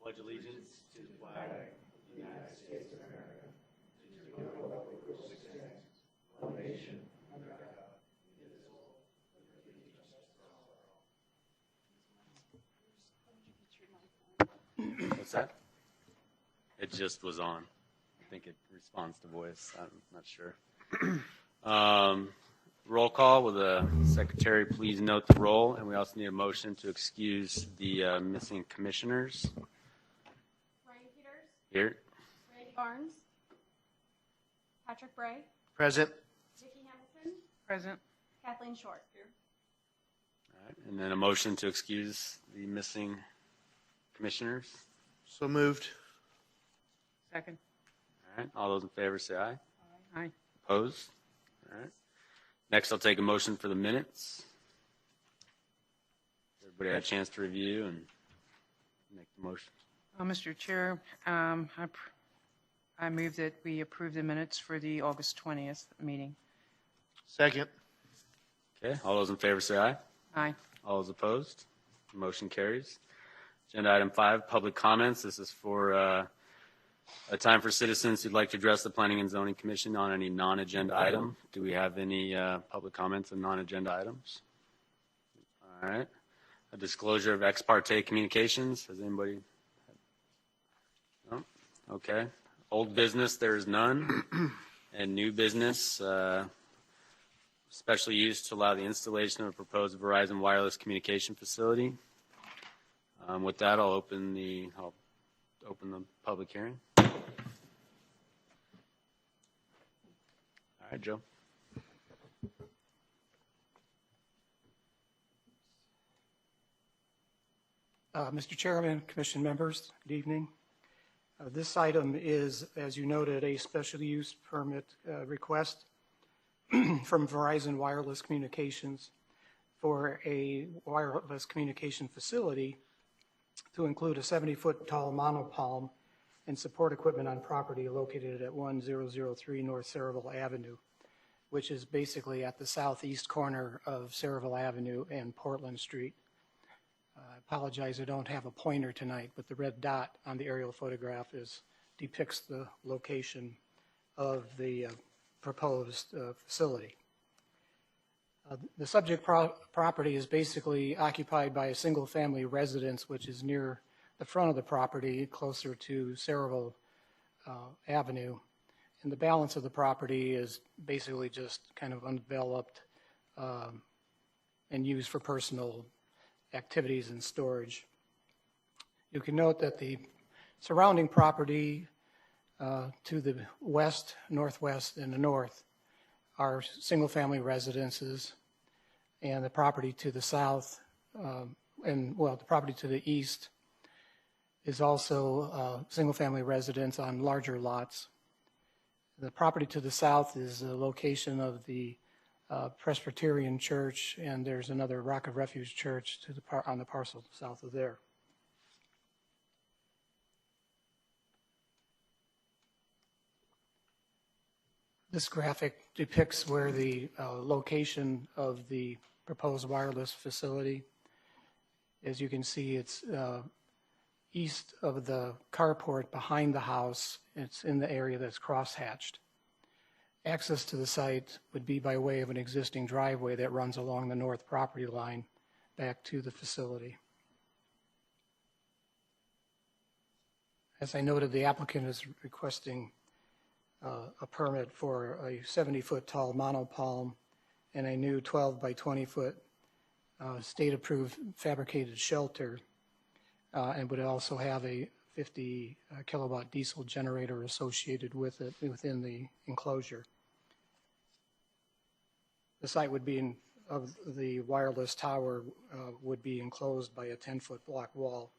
pledge allegiance to the flag of the United States of America, to the republic for which it stands, one nation, under God, indivisible, with liberty and justice for all. What's that? It just was on. I think it responds to voice. I'm not sure. Roll call. Will the secretary please note the roll? And we also need a motion to excuse the missing commissioners. Ryan Peters. Here. Randy Barnes. Patrick Bray. Present. Vicki Hamilton. Present. Kathleen Short. Here. All right. And then a motion to excuse the missing commissioners. So moved. Second. All right. All those in favor say aye. Aye. Opposed? All right. Next, I'll take a motion for the minutes. Everybody had a chance to review and make the motion. Mr. Chair, I move that we approve the minutes for the August 20th meeting. Second. Okay. All those in favor say aye. Aye. All those opposed? Motion carries. Agenda item 5, public comments. This is for a time for citizens who'd like to address the Planning and Zoning Commission on any non-agenda item. Do we have any public comments on non-agenda items? All right. A disclosure of ex parte communications. Has anybody? No? Okay. Old business, there is none. And new business, special use to allow the installation of a proposed Verizon wireless communication facility. With that, I'll open the public hearing. All right, Joe. Mr. Chairman, Commission members, good evening. This item is, as you noted, a special use permit request from Verizon Wireless Communications for a wireless communication facility to include a 70-foot tall monopalm and support equipment on property located at 1003 North Saraville Avenue, which is basically at the southeast corner of Saraville Avenue and Portland Street. I apologize, I don't have a pointer tonight, but the red dot on the aerial photograph depicts the location of the proposed facility. The subject property is basically occupied by a single-family residence, which is near the front of the property, closer to Saraville Avenue. And the balance of the property is basically just kind of undeveloped and used for personal activities and storage. You can note that the surrounding property to the west, northwest, and the north are single-family residences, and the property to the south, the property to the east is also single-family residence on larger lots. The property to the south is the location of the Presbyterian Church, and there's another Rock of Refuge church on the parcel south of there. This graphic depicts where the location of the proposed wireless facility. As you can see, it's east of the carport behind the house. It's in the area that's crosshatched. Access to the site would be by way of an existing driveway that runs along the north property line back to the facility. As I noted, the applicant is requesting a permit for a 70-foot tall monopalm and a new 12 by 20-foot state-approved fabricated shelter, and would also have a 50 kilowatt diesel generator associated with it within the enclosure. The site would be of the wireless tower would be enclosed by a 10-foot block wall.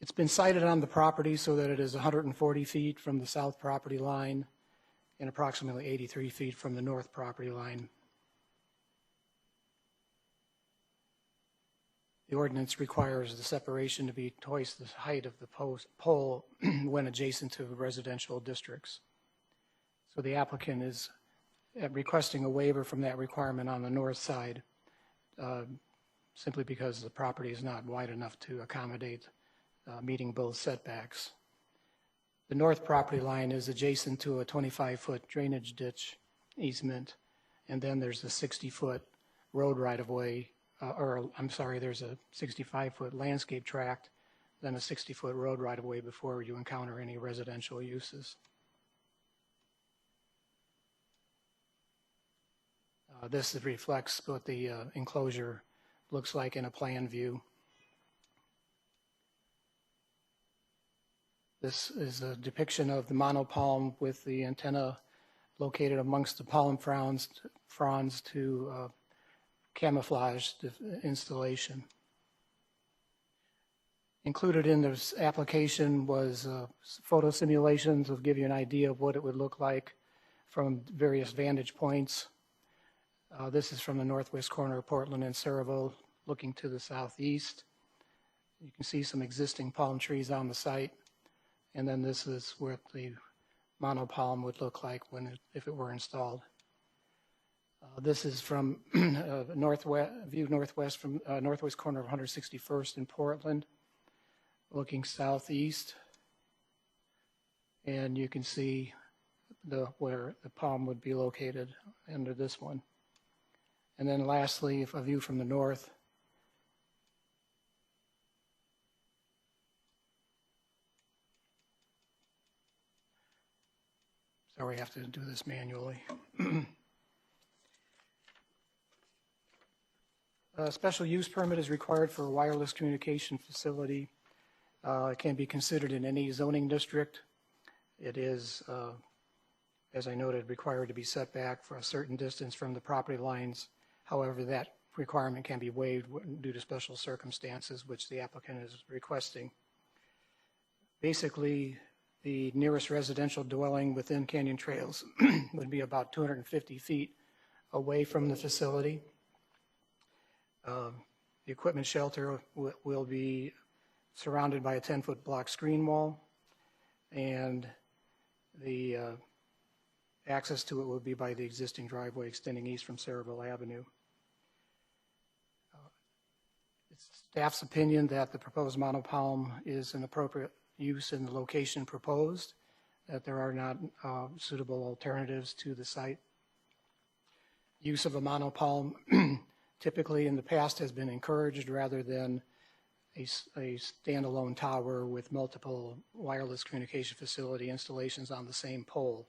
It's been sited on the property so that it is 140 feet from the south property line and approximately 83 feet from the north property line. The ordinance requires the separation to be twice the height of the pole when adjacent to residential districts. So the applicant is requesting a waiver from that requirement on the north side simply because the property is not wide enough to accommodate meeting both setbacks. The north property line is adjacent to a 25-foot drainage ditch easement, and then there's a 60-foot road right-of-way, there's a 65-foot landscape tract, then a 60-foot road right-of-way before you encounter any residential uses. This reflects what the enclosure looks like in a plan view. This is a depiction of the monopalm with the antenna located amongst the palm fronds to camouflage the installation. Included in this application was photo simulations to give you an idea of what it would look like from various vantage points. This is from the northwest corner of Portland and Cerevo, looking to the southeast. You can see some existing palm trees on the site. And then this is what the monopalm would look like if it were installed. This is from northwest from northwest corner of 161st in Portland, looking southeast. And you can see where the palm would be located under this one. And then lastly, a view from the north. Sorry, I have to do this manually. A special use permit is required for a wireless communication facility. It can be considered in any zoning district. It is, as I noted, required to be set back for a certain distance from the property lines. However, that requirement can be waived due to special circumstances, which the applicant is requesting. Basically, the nearest residential dwelling within Canyon Trails would be about 250 feet away from the facility. The equipment shelter will be surrounded by a 10-foot block screen wall, and the access to it will be by the existing driveway extending east from Cerebral Avenue. It's staff's opinion that the proposed monopalm is an appropriate use in the location proposed, that there are not suitable alternatives to the site. Use of a monopalm typically in the past has been encouraged rather than a standalone tower with multiple wireless communication facility installations on the same pole.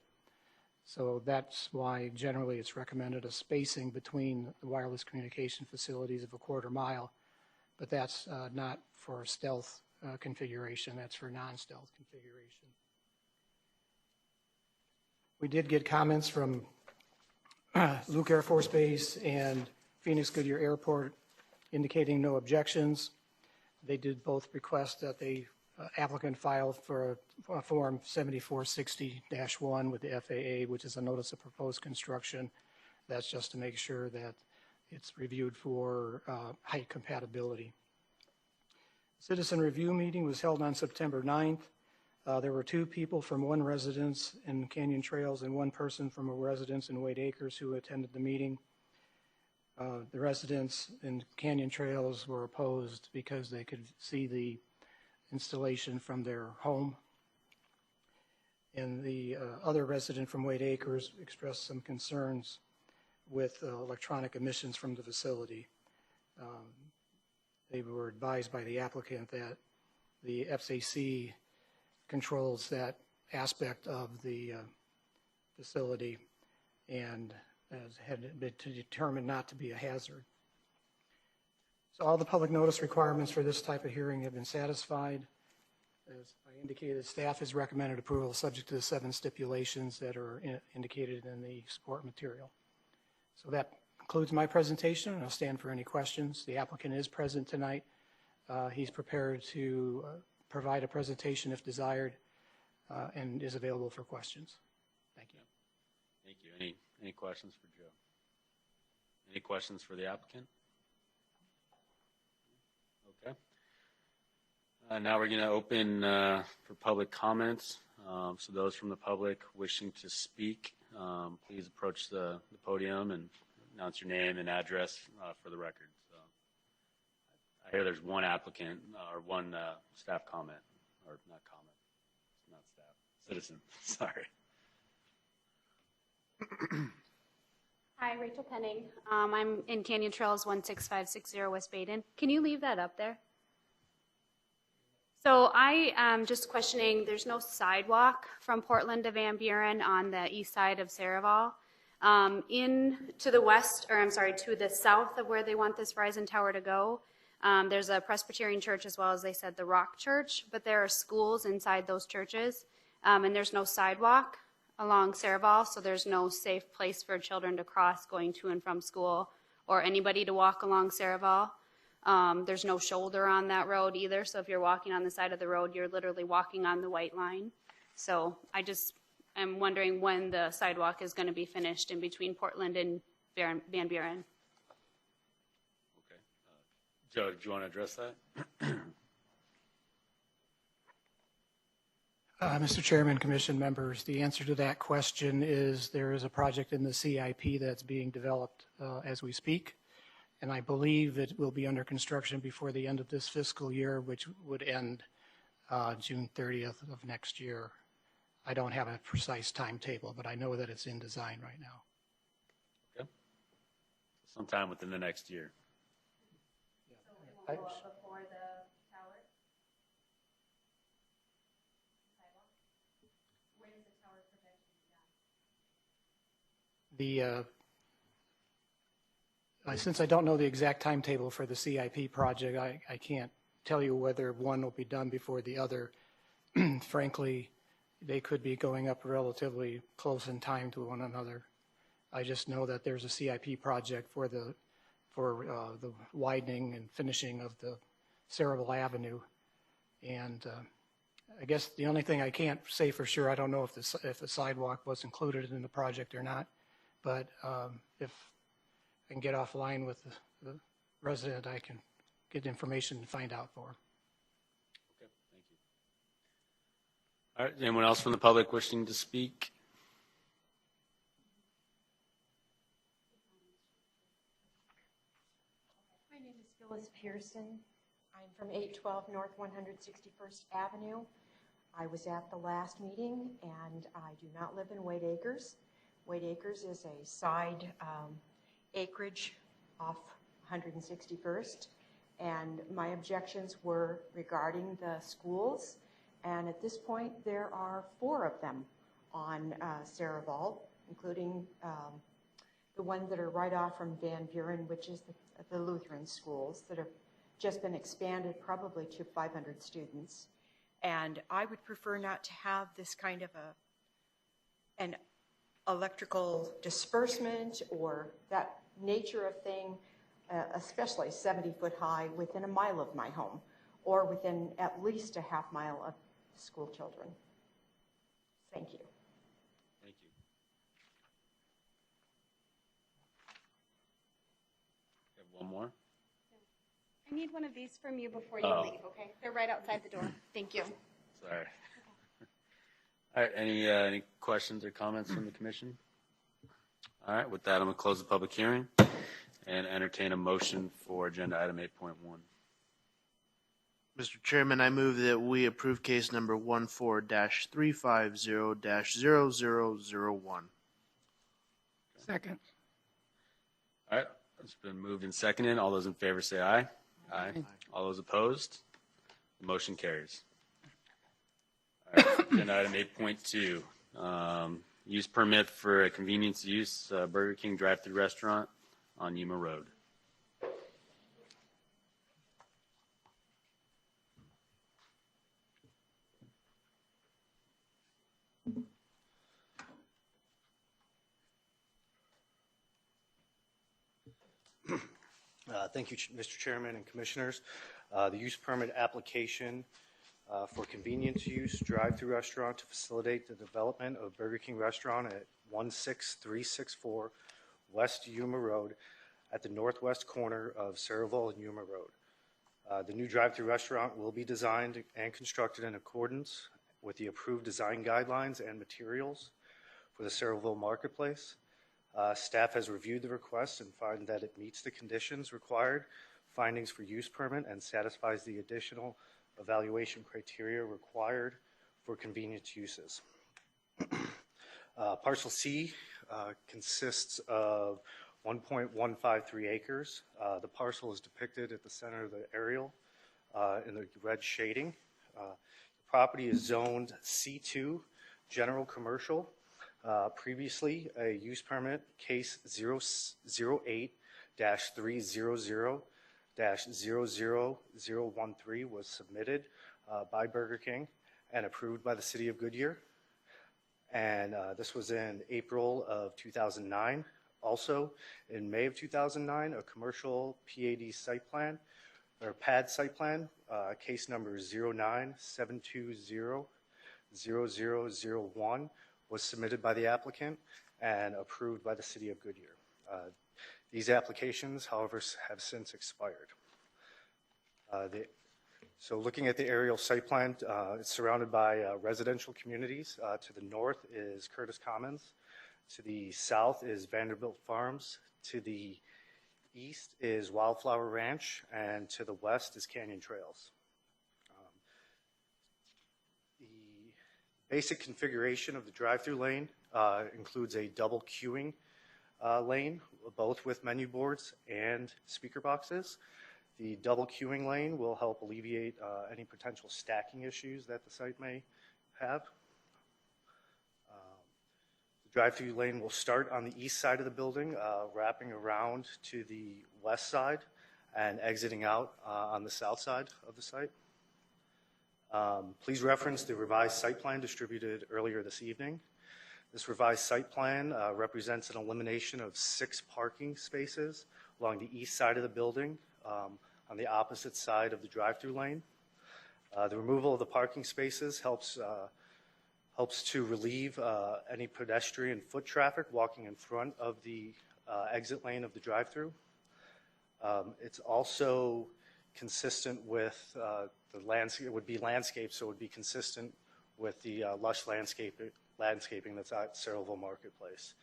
So that's why generally it's recommended a spacing between the wireless communication facilities of a quarter mile, but that's not for stealth configuration, that's for non-stealth configuration. We did get comments from Luke Air Force Base and Phoenix Goodyear Airport indicating no objections. They did both request that the applicant file for a Form 7460-1 with the FAA, which is a notice of proposed construction. That's just to make sure that it's reviewed for height compatibility. Citizen review meeting was held on September 9th. There were 2 people from one residence in Canyon Trails and 1 person from a residence in Wade Acres who attended the meeting. The residents in Canyon Trails were opposed because they could see the installation from their home. And the other resident from Wade Acres expressed some concerns with electronic emissions from the facility. They were advised by the applicant that the FCC controls that aspect of the facility and had been determined not to be a hazard. So all the public notice requirements for this type of hearing have been satisfied. As I indicated, staff has recommended approval subject to the 7 stipulations that are indicated in the support material. So that concludes my presentation, and I'll stand for any questions. The applicant is present tonight. He's prepared to provide a presentation if desired and is available for questions. Thank you. Thank you. Any questions for Joe? Any questions for the applicant? Okay. Now we're going to open for public comments. So those from the public wishing to speak, please approach the podium and announce your name and address for the record. So I hear there's one applicant or one staff comment, or not comment, not staff, citizen, sorry. Hi, Rachel Penning. I'm in Canyon Trails 16560 West Baden. Can you leave that up there? So I am just questioning, there's no sidewalk from Portland to Van Buren on the east side of Saraval. In to the west, or I'm sorry, to the south of where they want this Verizon tower to go, there's a Presbyterian church as well as they said the Rock Church, but there are schools inside those churches, and there's no sidewalk along Saraval, so there's no safe place for children to cross going to and from school or anybody to walk along Saraval. There's no shoulder on that road either, so if you're walking on the side of the road, you're literally walking on the white line. So I just am wondering when the sidewalk is going to be finished in between Portland and Van Buren. Okay. Joe, do you want to address that? Mr. Chairman, Commission members, the answer to that question is there is a project in the CIP that's being developed as we speak, and I believe it will be under construction before the end of this fiscal year, which would end June 30th of next year. I don't have a precise timetable, but I know that it's in design right now. Okay. Sometime within the next year. So it won't go up before the tower? Sidewalk? When is the tower projected to be done? Since I don't know the exact timetable for the CIP project, I can't tell you whether one will be done before the other. Frankly, they could be going up relatively close in time to one another. I just know that there's a CIP project for the widening and finishing of the Saraval Avenue, and I guess the only thing I can't say for sure, I don't know if the sidewalk was included in the project or not, but if I can get offline with the resident, I can get information and find out for him. Okay, thank you. All right, anyone else from the public wishing to speak? My name is Phyllis Pearson. I'm from 812 North 161st Avenue. I was at the last meeting, and I do not live in Wade Acres. Wade Acres is a side acreage off 161st, and my objections were regarding the schools, and at this point there are 4 of them on Saraval, including the ones that are right off from Van Buren, which is the Lutheran schools that have just been expanded probably to 500 students. And I would prefer not to have this kind of an electrical disbursement or that nature of thing, especially 70-foot high within a mile of my home or within at least a half mile of school children. Thank you. Thank you. We have one more. I need one of these from you before you Oh. leave, okay? They're right outside the door. Thank you. Sorry. All right, any questions or comments from the commission? All right, with that, I'm going to close the public hearing and entertain a motion for agenda item 8.1. Mr. Chairman, I move that we approve case number 14-350-0001. Second. All right, it's been moved and seconded. All those in favor say aye. Aye. All those opposed? The motion carries. All right, agenda item 8.2, use permit for a convenience use Burger King drive-through restaurant on Yuma Road. Thank you, Mr. Chairman and Commissioners. The use permit application for convenience use drive-through restaurant to facilitate the development of Burger King restaurant at 16364 West Yuma Road at the northwest corner of Saraval and Yuma Road. The new drive-through restaurant will be designed and constructed in accordance with the approved design guidelines and materials for the Saraval marketplace. Staff has reviewed the request and find that it meets the conditions required findings for use permit and satisfies the additional evaluation criteria required for convenience uses. Parcel C consists of 1.153 acres. The parcel is depicted at the center of the aerial in the red shading. The property is zoned C2, general commercial. Previously, a use permit, case 008-300-00013 was submitted by Burger King and approved by the City of Goodyear. And this was in April of 2009. Also, in May of 2009, a commercial PAD site plan, or PAD site plan, case number 09-720-0001 was submitted by the applicant and approved by the City of Goodyear. These applications, however, have since expired. So looking at the aerial site plan, it's surrounded by residential communities. To the north is Curtis Commons. To the south is Vanderbilt Farms. To the east is Wildflower Ranch. And to the west is Canyon Trails. The basic configuration of the drive-through lane includes a double queuing lane, both with menu boards and speaker boxes. The double queuing lane will help alleviate any potential stacking issues that the site may have. The drive-through lane will start on the east side of the building, wrapping around to the west side and exiting out on the south side of the site. Please reference the revised site plan distributed earlier this evening. This revised site plan represents an elimination of 6 parking spaces along the east side of the building on the opposite side of the drive-through lane. The removal of the parking spaces helps to relieve any pedestrian foot traffic walking in front of the exit lane of the drive-through. It's also consistent with the landscape. It would be landscape, so it would be consistent with the lush landscaping that's at Saraville Marketplace.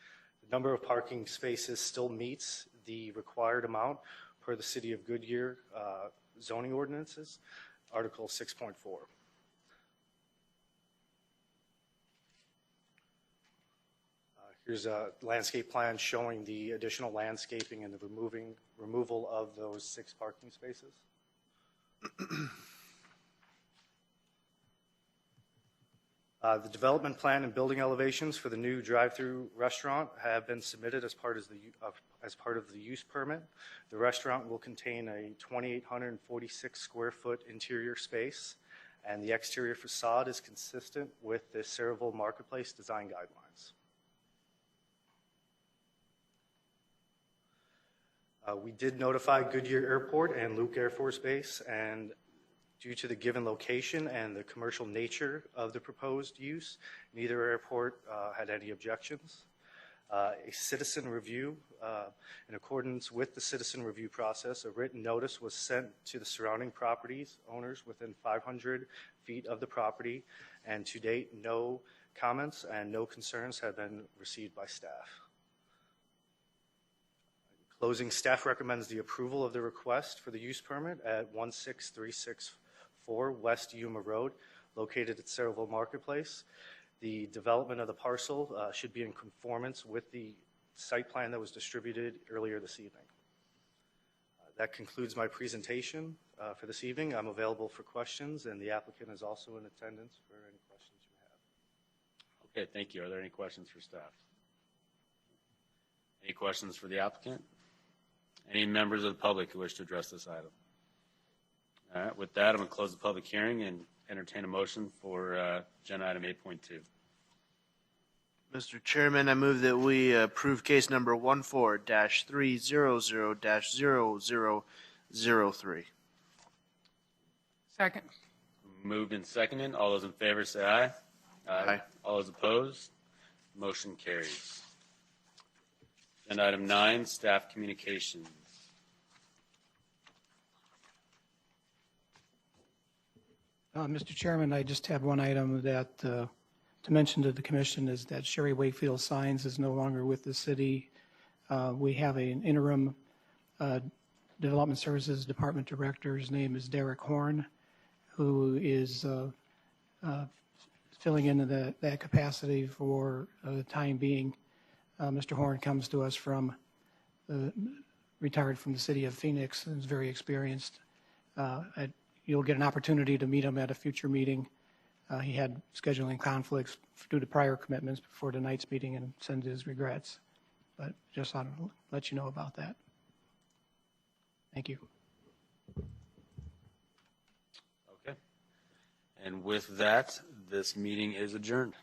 The number of parking spaces still meets the required amount per the City of Goodyear zoning ordinances, Article 6.4. Here's a landscape plan showing the additional landscaping and the removal of those 6 parking spaces. The development plan and building elevations for the new drive-through restaurant have been submitted as part of the use permit. The restaurant will contain a 2,846 square foot interior space, and the exterior facade is consistent with the Saraville Marketplace design guidelines. We did notify Goodyear Airport and Luke Air Force Base, and due to the given location and the commercial nature of the proposed use, neither airport had any objections. A citizen review, in accordance with the citizen review process, a written notice was sent to the surrounding properties owners within 500 feet of the property, and to date, no comments and no concerns have been received by staff. In closing, staff recommends the approval of the request for the use permit at 16364 West Yuma Road, located at Saraville Marketplace. The development of the parcel should be in conformance with the site plan that was distributed earlier this evening. That concludes my presentation for this evening. I'm available for questions, and the applicant is also in attendance for any questions you may have. Okay, thank you. Are there any questions for staff? Any questions for the applicant? Any members of the public who wish to address this item? All right, with that, I'm going to close the public hearing and entertain a motion for agenda item 8.2. Mr. Chairman, I move that we approve case number 14-300-0003. Second. Moved and seconded. All those in favor say aye. Aye. All those opposed? Motion carries. Agenda item 9, staff communications. Mr. Chairman, I just have one item that to mention to the commission is that Sherry Wakefield Signs is no longer with the city. We have an interim Development Services Department Director. His name is Derek Horn, who is filling in that capacity for the time being. Mr. Horn comes to us from, retired from the city of Phoenix, and is very experienced. You'll get an opportunity to meet him at a future meeting. He had scheduling conflicts due to prior commitments before tonight's meeting and sends his regrets. But just want to let you know about that. Thank you. Okay. And with that, this meeting is adjourned.